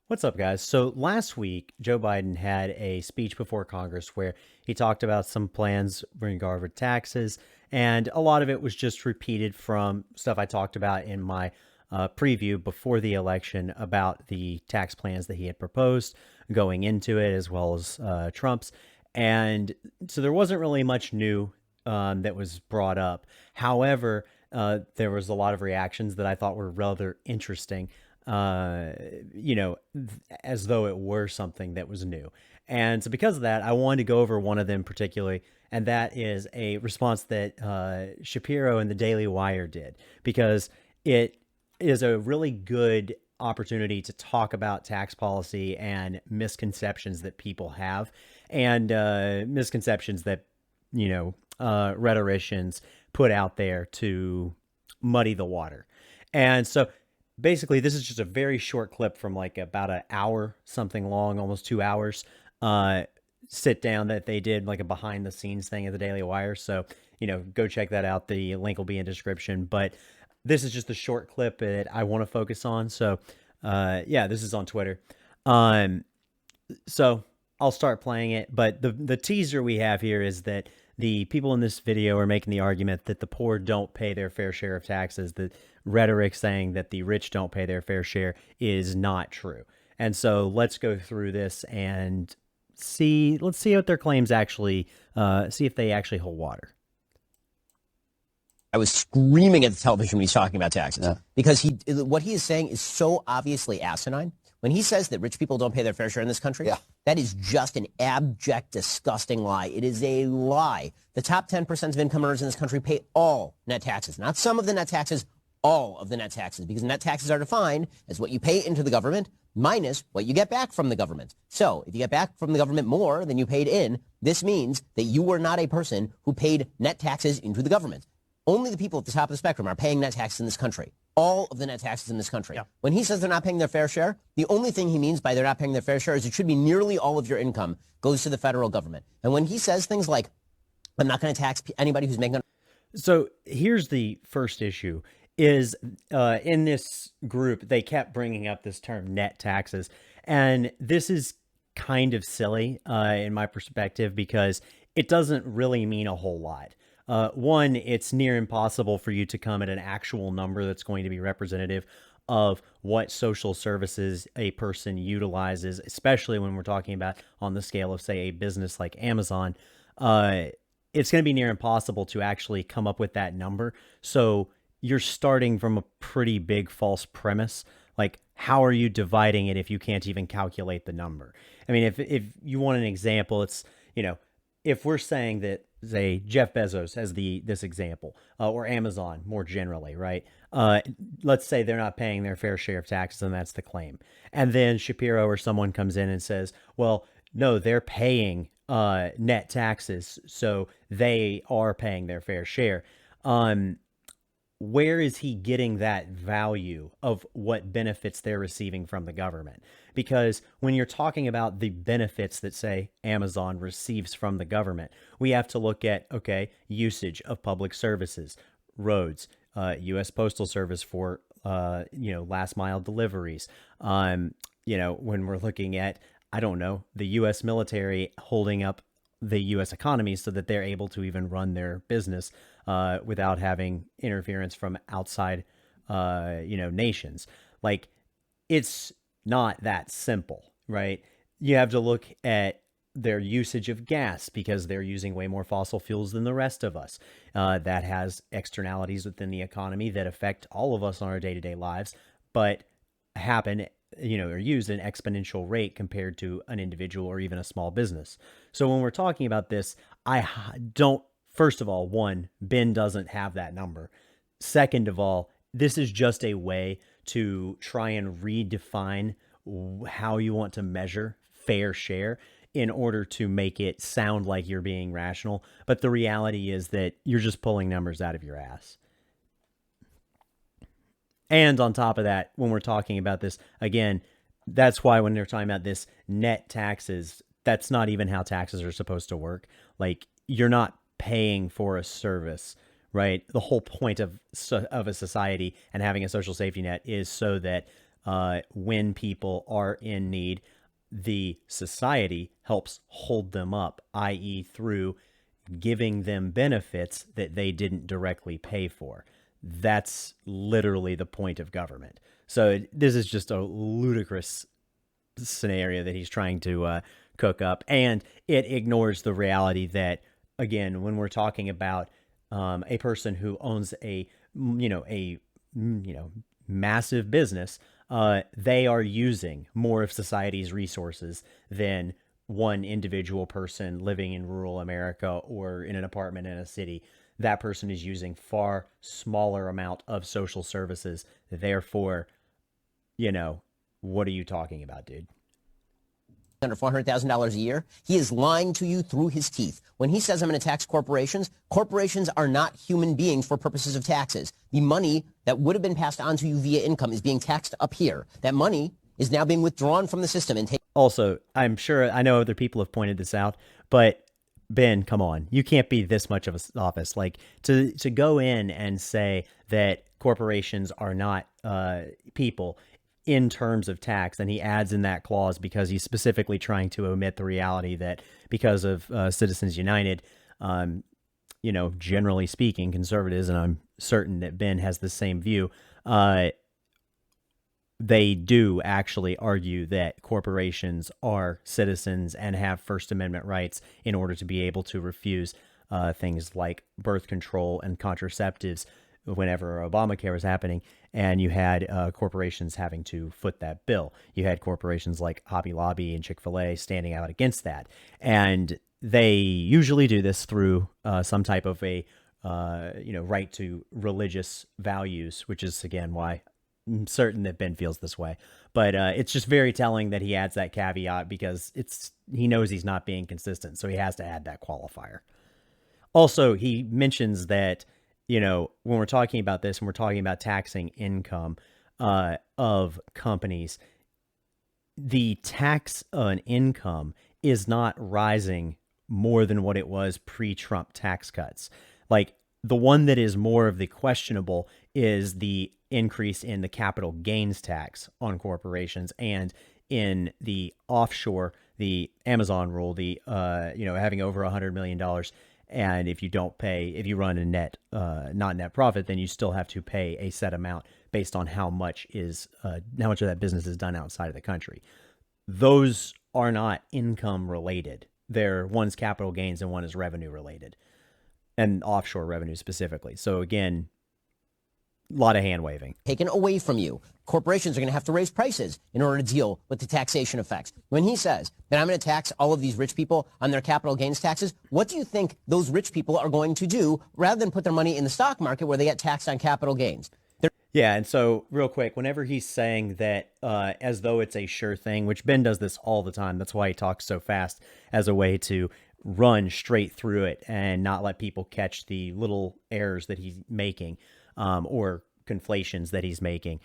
What's up, guys? So last week, Joe Biden had a speech before Congress where he talked about some plans regarding taxes, and a lot of it was just repeated from stuff I talked about in my preview before the election about the tax plans that he had proposed going into it, as well as Trump's. And so there wasn't really much new that was brought up. However, there was a lot of reactions that I thought were rather interesting, uh, you know, as though it were something that was new. And so, because of that, I wanted to go over one of them particularly, and that is a response that Shapiro and the Daily Wire did, because it is a really good opportunity to talk about tax policy and misconceptions that people have, and misconceptions that, rhetoricians put out there to muddy the water. And so basically, this is just a very short clip from like about an hour, something long, almost 2 hours, uh, sit down that they did, like a behind the scenes thing at the Daily Wire. So, go check that out. The link will be in description. But this is just a short clip that I want to focus on. So, yeah, this is on Twitter. Um, so I'll start playing it. But the teaser we have here is that the people in this video are making the argument that the poor don't pay their fair share of taxes. The rhetoric saying that the rich don't pay their fair share is not true. And so let's go through this and let's see what their claims actually, see if they actually hold water. I was screaming at the television when he's talking about taxes because what he is saying is so obviously asinine. When he says that rich people don't pay their fair share in this country, that is just an abject, disgusting lie. It is a lie. The top 10% of income earners in this country pay all net taxes, not some of the net taxes, all of the net taxes, because net taxes are defined as what you pay into the government minus what you get back from the government. So if you get back from the government more than you paid in, this means that you were not a person who paid net taxes into the government. Only the people at the top of the spectrum are paying net taxes in this country. All of the net taxes in this country. Yeah. When he says they're not paying their fair share, the only thing he means by they're not paying their fair share is it should be nearly all of your income goes to the federal government. And when he says things like, I'm not going to tax anybody who's making... So here's the first issue is in this group, they kept bringing up this term net taxes. And this is kind of silly in my perspective, because it doesn't really mean a whole lot. One, it's near impossible for you to come at an actual number that's going to be representative of what social services a person utilizes, especially when we're talking about on the scale of, say, a business like Amazon. It's going to be near impossible to actually come up with that number. So you're starting from a pretty big false premise. Like, how are you dividing it if you can't even calculate the number? I mean, if you want an example, it's, if we're saying that, say, Jeff Bezos as this example, or Amazon more generally, right? Let's say they're not paying their fair share of taxes, and that's the claim. And then Shapiro or someone comes in and says, well, no, they're paying net taxes, so they are paying their fair share. Where is he getting that value of what benefits they're receiving from the government? Because when you're talking about the benefits that, say, Amazon receives from the government, we have to look at, okay, usage of public services, roads, U.S. Postal Service for, last mile deliveries. When we're looking at, I don't know, the U.S. military holding up the U.S. economy so that they're able to even run their business without having interference from outside, nations. Like, it's not that simple, right? You have to look at their usage of gas because they're using way more fossil fuels than the rest of us. That has externalities within the economy that affect all of us on our day-to-day lives, but happen, are used at an exponential rate compared to an individual or even a small business. So when we're talking about this, I don't, first of all, one, Ben doesn't have that number. Second of all, this is just a way to try and redefine how you want to measure fair share in order to make it sound like you're being rational. But the reality is that you're just pulling numbers out of your ass. And on top of that, when we're talking about this, again, that's why when they're talking about this net taxes, that's not even how taxes are supposed to work. Like, you're not paying for a service, right? The whole point of a society and having a social safety net is so that when people are in need, the society helps hold them up, i.e., through giving them benefits that they didn't directly pay for. That's literally the point of government. So this is just a ludicrous scenario that he's trying to cook up, and it ignores the reality that, again, when we're talking about a person who owns a massive business, they are using more of society's resources than one individual person living in rural America or in an apartment in a city. That person is using far smaller amount of social services. Therefore, what are you talking about, dude? Under $400,000 a year, he is lying to you through his teeth. When he says I'm going to tax corporations, corporations are not human beings for purposes of taxes. The money that would have been passed on to you via income is being taxed up here. That money is now being withdrawn from the system and taken. Also, I'm sure I know other people have pointed this out, but Ben, come on, you can't be this much of an office. Like to go in and say that corporations are not people in terms of tax, and he adds in that clause because he's specifically trying to omit the reality that because of Citizens United, generally speaking, conservatives, and I'm certain that Ben has the same view, they do actually argue that corporations are citizens and have First Amendment rights in order to be able to refuse things like birth control and contraceptives whenever Obamacare was happening, and you had corporations having to foot that bill. You had corporations like Hobby Lobby and Chick-fil-A standing out against that. And they usually do this through some type of a right to religious values, which is, again, why I'm certain that Ben feels this way. But it's just very telling that he adds that caveat because he knows he's not being consistent, so he has to add that qualifier. Also, he mentions that, when we're talking about this and we're talking about taxing income of companies, the tax on income is not rising more than what it was pre-Trump tax cuts. Like, the one that is more of the questionable is the increase in the capital gains tax on corporations, and in the offshore, the Amazon rule, the having over $100 million. And if you don't pay, if you run a not net profit, then you still have to pay a set amount based on how much of that business is done outside of the country. Those are not income related. One's capital gains and one is revenue related, and offshore revenue specifically. So again, a lot of hand waving. Taken away from you. Corporations are going to have to raise prices in order to deal with the taxation effects. When he says that I'm going to tax all of these rich people on their capital gains taxes, what do you think those rich people are going to do rather than put their money in the stock market where they get taxed on capital gains? Yeah, and so real quick, whenever he's saying that as though it's a sure thing, which Ben does this all the time, that's why he talks so fast as a way to run straight through it and not let people catch the little errors that he's making or conflations that he's making.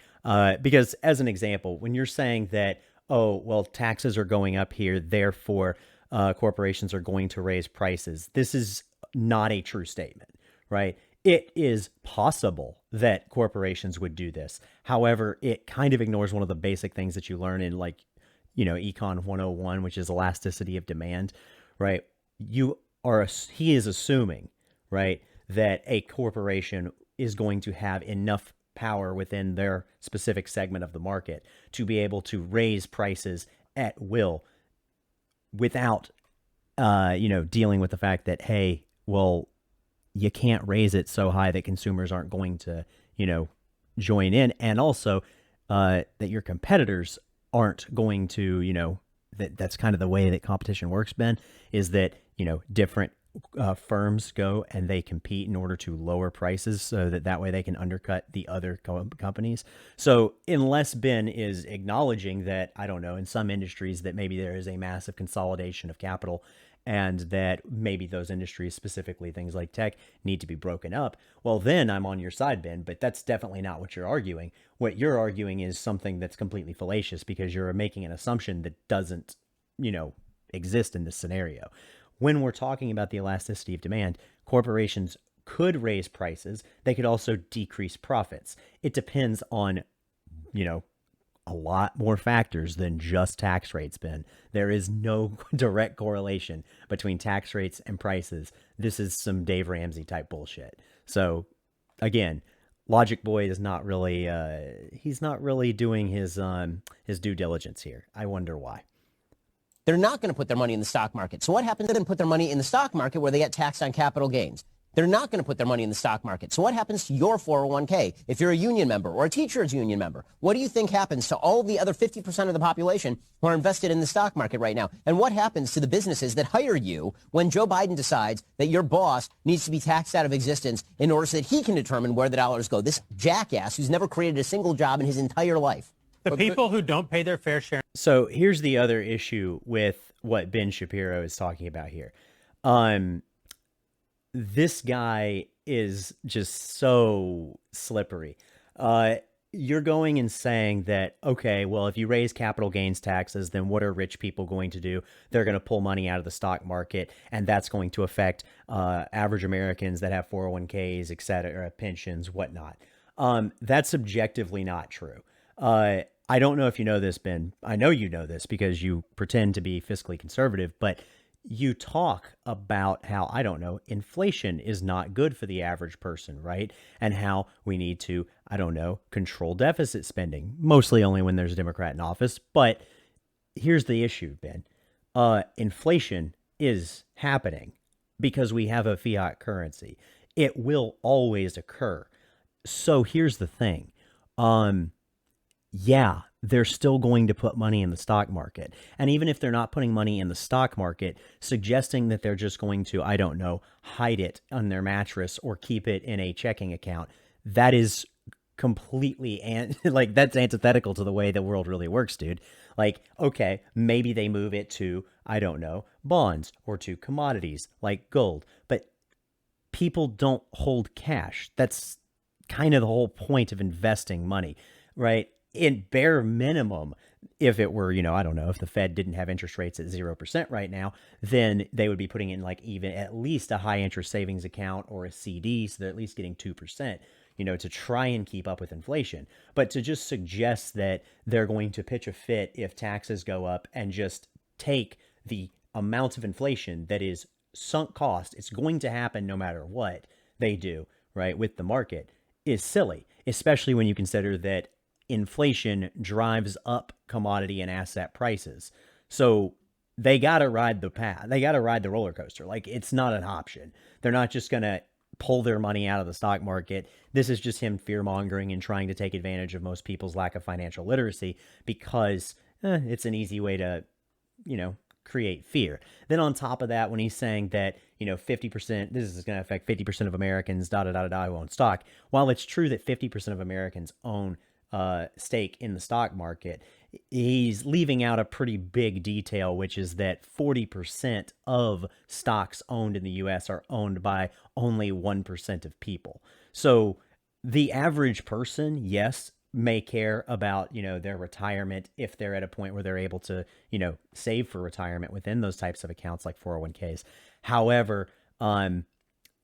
Because as an example, when you're saying that, oh, well, taxes are going up here, therefore corporations are going to raise prices, this is not a true statement, right? It is possible that corporations would do this. However, it kind of ignores one of the basic things that you learn in Econ 101, which is elasticity of demand, right? He is assuming, right, that a corporation is going to have enough power within their specific segment of the market to be able to raise prices at will without, dealing with the fact that, hey, well, you can't raise it so high that consumers aren't going to, join in. And also that your competitors aren't going to, that's kind of the way that competition works, Ben, is that, different firms go and they compete in order to lower prices so that way they can undercut the other companies. So unless Ben is acknowledging that, I don't know, in some industries that maybe there is a massive consolidation of capital and that maybe those industries, specifically things like tech, need to be broken up, well, then I'm on your side, Ben, but that's definitely not what you're arguing. What you're arguing is something that's completely fallacious because you're making an assumption that doesn't, exist in this scenario. When we're talking about the elasticity of demand, corporations could raise prices. They could also decrease profits. It depends on, a lot more factors than just tax rates, Ben. There is no direct correlation between tax rates and prices. This is some Dave Ramsey type bullshit. So again, Logic Boy is not really he's not really doing his due diligence here. I wonder why. They're not going to put their money in the stock market. So what happens if they put their money in the stock market where they get taxed on capital gains? They're not going to put their money in the stock market. So what happens to your 401k if you're a union member or a teacher's union member? What do you think happens to all the other 50% of the population who are invested in the stock market right now? And what happens to the businesses that hire you when Joe Biden decides that your boss needs to be taxed out of existence in order so that he can determine where the dollars go? This jackass who's never created a single job in his entire life. The people who don't pay their fair share. So here's the other issue with what Ben Shapiro is talking about here. This guy is just so slippery. You're going and saying that, okay, well, if you raise capital gains taxes, then what are rich people going to do? They're going to pull money out of the stock market, and that's going to affect average Americans that have 401ks, et cetera, pensions, whatnot. That's objectively not true. I don't know if you know this, Ben. I know you know this because you pretend to be fiscally conservative, but you talk about how, I don't know, inflation is not good for the average person, right? And how we need to, I don't know, control deficit spending, mostly only when there's a Democrat in office. But here's the issue, Ben. Inflation is happening because we have a fiat currency. It will always occur. So here's the thing. Yeah, they're still going to put money in the stock market. And even if they're not putting money in the stock market, suggesting that they're just going to, I don't know, hide it on their mattress or keep it in a checking account, that is completely, that's antithetical to the way the world really works, dude. Like, okay, maybe they move it to, I don't know, bonds or to commodities like gold. But people don't hold cash. That's kind of the whole point of investing money, right? In bare minimum, if it were, I don't know, if the Fed didn't have interest rates at 0% right now, then they would be putting in like even at least a high interest savings account or a CD. So they're at least getting 2%, to try and keep up with inflation. But to just suggest that they're going to pitch a fit if taxes go up and just take the amount of inflation that is sunk cost, it's going to happen no matter what they do, right, with the market, is silly, especially when you consider that inflation drives up commodity and asset prices. So they got to ride the path. They got to ride the roller coaster. Like, it's not an option. They're not just going to pull their money out of the stock market. This is just him fear-mongering and trying to take advantage of most people's lack of financial literacy because it's an easy way to, create fear. Then on top of that, when he's saying that, 50%, this is going to affect 50% of Americans, who own stock. While it's true that 50% of Americans own stake in the stock market, he's leaving out a pretty big detail, which is that 40% of stocks owned in the US are owned by only 1% of people. So the average person, yes, may care about, their retirement if they're at a point where they're able to, save for retirement within those types of accounts like 401ks. However,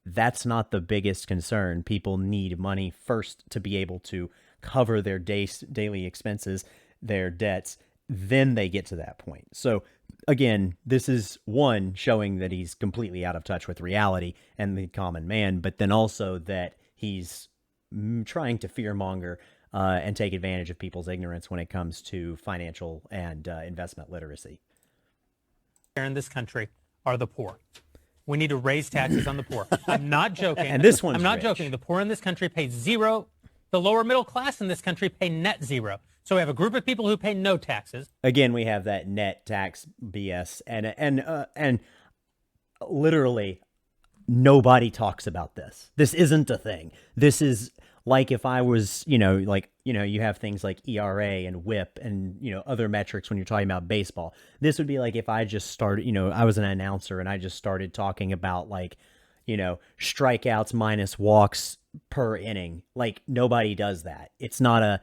that's not the biggest concern. People need money first to be able to cover their daily expenses, their debts, then they get to that point. So again, this is one showing that he's completely out of touch with reality and the common man, but then also that he's trying to fearmonger and take advantage of people's ignorance when it comes to financial and investment literacy. In this country are the poor. We need to raise taxes on the poor. I'm not joking. And this one's I'm not rich. joking. The poor in this country pay zero. The lower middle class in this country pay net zero. So we have a group of people who pay no taxes. Again, we have that net tax BS, and literally nobody talks about this. This isn't a thing. This is like if I was, you have things like ERA and WHIP and, other metrics when you're talking about baseball. This would be like if I just started, I was an announcer and I just started talking about like, strikeouts minus walks per inning. Like, nobody does that. It's not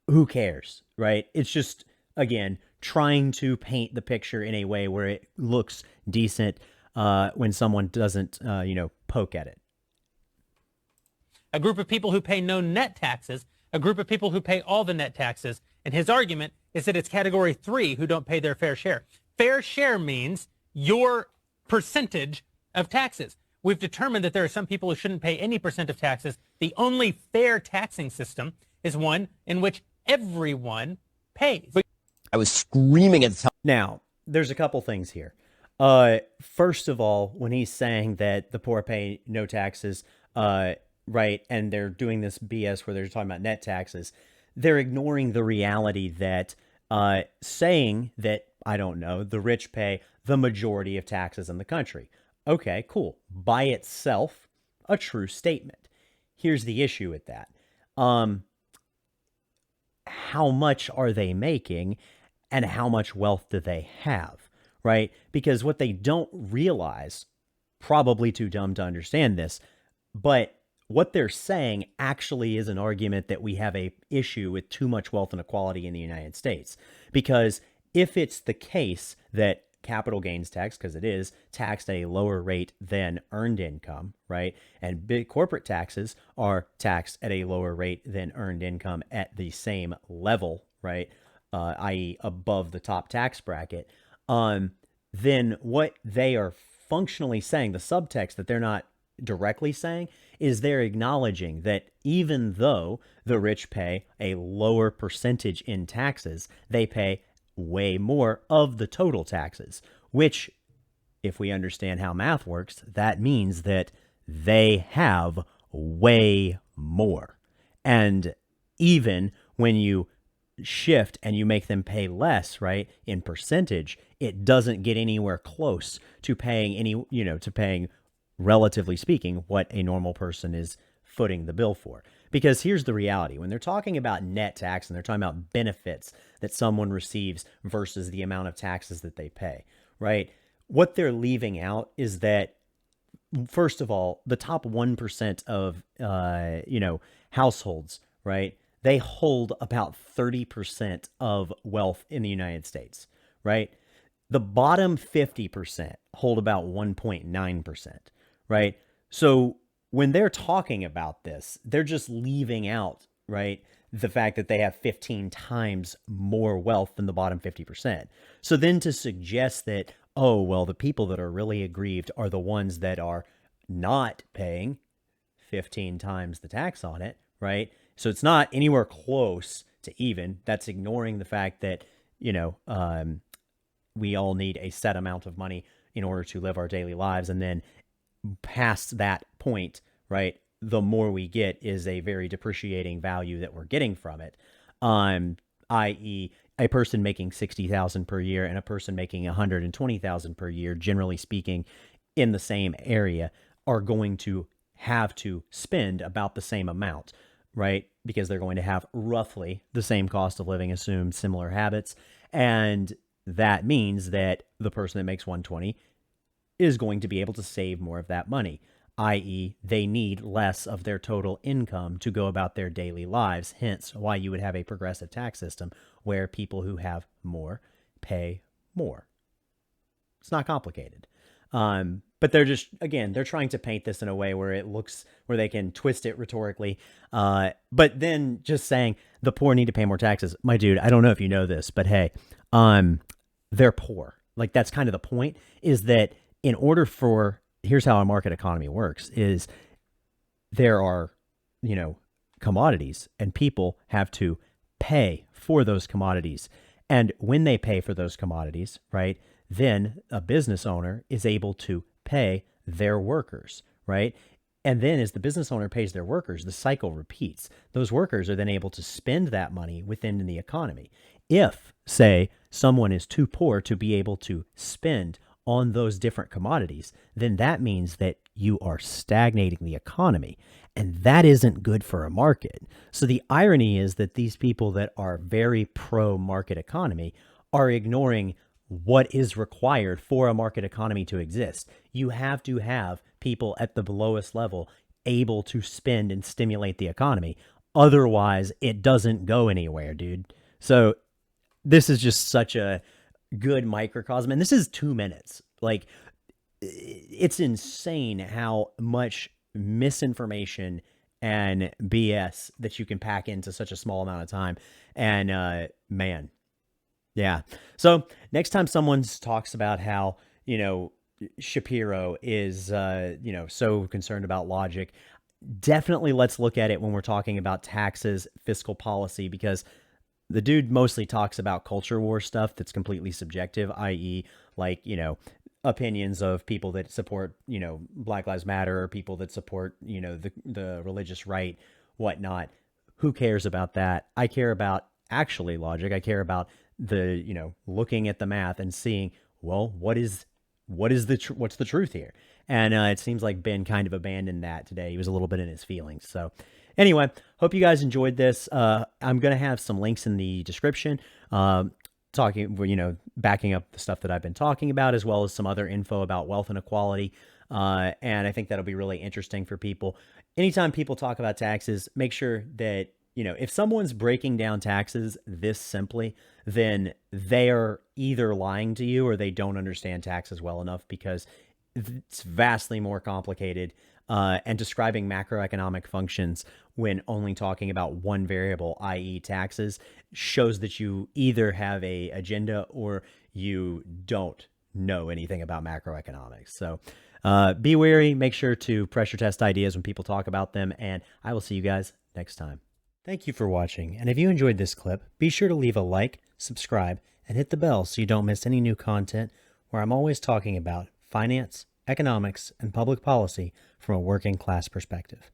who cares, right? It's just, again, trying to paint the picture in a way where it looks decent when someone doesn't, poke at it. a group of people who pay no net taxes, a group of people who pay all the net taxes. And his argument is that it's category 3 who don't pay their fair share. Fair share means your percentage of taxes. We've determined that there are some people who shouldn't pay any percent of taxes. The only fair taxing system is one in which everyone pays. I was screaming at the top. Now, there's a couple things here. First of all, when he's saying that the poor pay no taxes, right, and they're doing this BS where they're talking about net taxes, they're ignoring the reality that saying that, I don't know, the rich pay the majority of taxes in the country. Okay, cool. By itself, a true statement. Here's the issue with that. How much are they making and how much wealth do they have, right? Because what they don't realize, probably too dumb to understand this, but what they're saying actually is an argument that we have a issue with too much wealth inequality in the United States. Because if it's the case that capital gains tax, because it is taxed at a lower rate than earned income, right? And big corporate taxes are taxed at a lower rate than earned income at the same level, right? I.e. above the top tax bracket. Then what they are functionally saying, the subtext that they're not directly saying, is they're acknowledging that even though the rich pay a lower percentage in taxes, they pay way more of the total taxes, which, if we understand how math works, that means that they have way more. And even when you shift and you make them pay less, right, in percentage, it doesn't get anywhere close to paying to paying, relatively speaking, what a normal person is footing the bill for. Because here's the reality. When they're talking about net tax and they're talking about benefits that someone receives versus the amount of taxes that they pay, right? What they're leaving out is that, first of all, the top 1% of, households, right? They hold about 30% of wealth in the United States, right? The bottom 50% hold about 1.9%, right? So when they're talking about this, they're just leaving out, right, the fact that they have 15 times more wealth than the bottom 50%. So then to suggest that, oh, well, the people that are really aggrieved are the ones that are not paying 15 times the tax on it, right? So it's not anywhere close to even. That's ignoring the fact that, we all need a set amount of money in order to live our daily lives. And then past that point, right, the more we get is a very depreciating value that we're getting from it. I.e., a person making $60,000 per year and a person making $120,000 per year, generally speaking, in the same area, are going to have to spend about the same amount, right? Because they're going to have roughly the same cost of living, assumed similar habits. And that means that the person that makes 120 is going to be able to save more of that money, i.e., they need less of their total income to go about their daily lives, hence why you would have a progressive tax system where people who have more pay more. It's not complicated. But they're just, again, they're trying to paint this in a way where it looks, where they can twist it rhetorically. But then just saying the poor need to pay more taxes. My dude, I don't know if you know this, but hey, they're poor. Like, that's kind of the point, is that in order for, here's how a market economy works, is there are, commodities, and people have to pay for those commodities. And when they pay for those commodities, right, then a business owner is able to pay their workers, right? And then as the business owner pays their workers, the cycle repeats. Those workers are then able to spend that money within the economy. If, say, someone is too poor to be able to spend on those different commodities, then that means that you are stagnating the economy. And that isn't good for a market. So the irony is that these people that are very pro-market economy are ignoring what is required for a market economy to exist. You have to have people at the lowest level able to spend and stimulate the economy. Otherwise, it doesn't go anywhere, dude. So this is just such a good microcosm. And this is 2 minutes. Like, it's insane how much misinformation and BS that you can pack into such a small amount of time. And man, yeah. So next time someone talks about how, Shapiro is, so concerned about logic, definitely let's look at it when we're talking about taxes, fiscal policy, because the dude mostly talks about culture war stuff that's completely subjective, i.e., like, opinions of people that support, Black Lives Matter, or people that support, the religious right, whatnot. Who cares about that? I care about actually logic. I care about the, looking at the math and seeing, well, what's the truth here? And it seems like Ben kind of abandoned that today. He was a little bit in his feelings. So anyway, hope you guys enjoyed this. I'm going to have some links in the description, backing up the stuff that I've been talking about, as well as some other info about wealth inequality. And I think that'll be really interesting for people. Anytime people talk about taxes, make sure that, if someone's breaking down taxes this simply, then they are either lying to you or they don't understand taxes well enough, because it's vastly more complicated. And describing macroeconomic functions when only talking about one variable, i.e. taxes, shows that you either have a agenda or you don't know anything about macroeconomics. So be wary, make sure to pressure test ideas when people talk about them, and I will see you guys next time. Thank you for watching, and if you enjoyed this clip, be sure to leave a like, subscribe, and hit the bell so you don't miss any new content where I'm always talking about finance, economics, and public policy from a working class perspective.